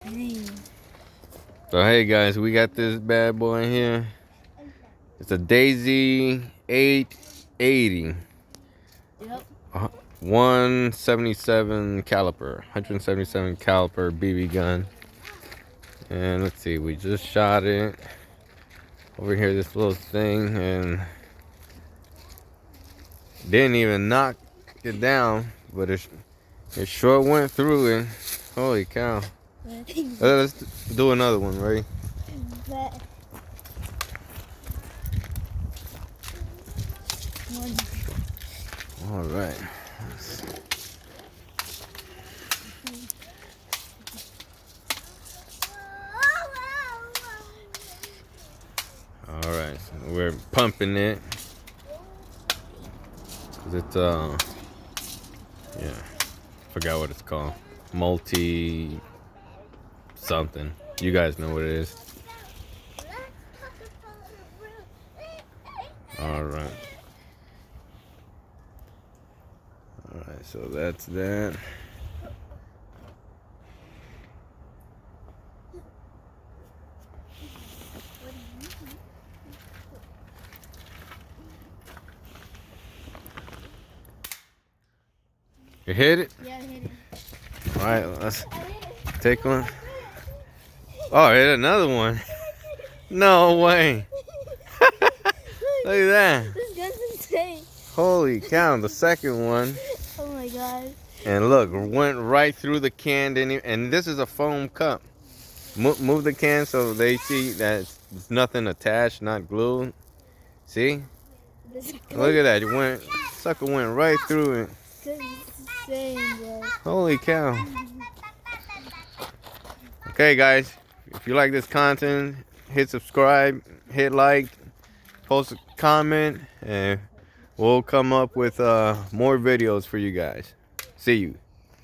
So hey guys, we got this bad boy here. It's a Daisy 880. Yep. 177 caliper BB gun. And let's see, we just shot it over here, this little thing, and didn't even knock it down, but it sure went through it. Holy cow. Let's do another one, ready? All right. All right, so we're pumping it. 'Cause it's yeah, forgot what it's called. Multi something. You guys know what it is. All right. All right, so that's that. You hit it? Yeah, I hit it. All right, let's take one. Oh, I hit another one. No way. Look at that. This gun's insane. Holy cow, the second one. Oh my god. And look, went right through the can. And this is a foam cup. Move the can so they see that it's nothing attached, not glued. See? Look at that. Sucker went right through it. Insane, bro. Holy cow. Okay, guys. If you like this content, hit subscribe, hit like, post a comment, and we'll come up with more videos for you guys. See you.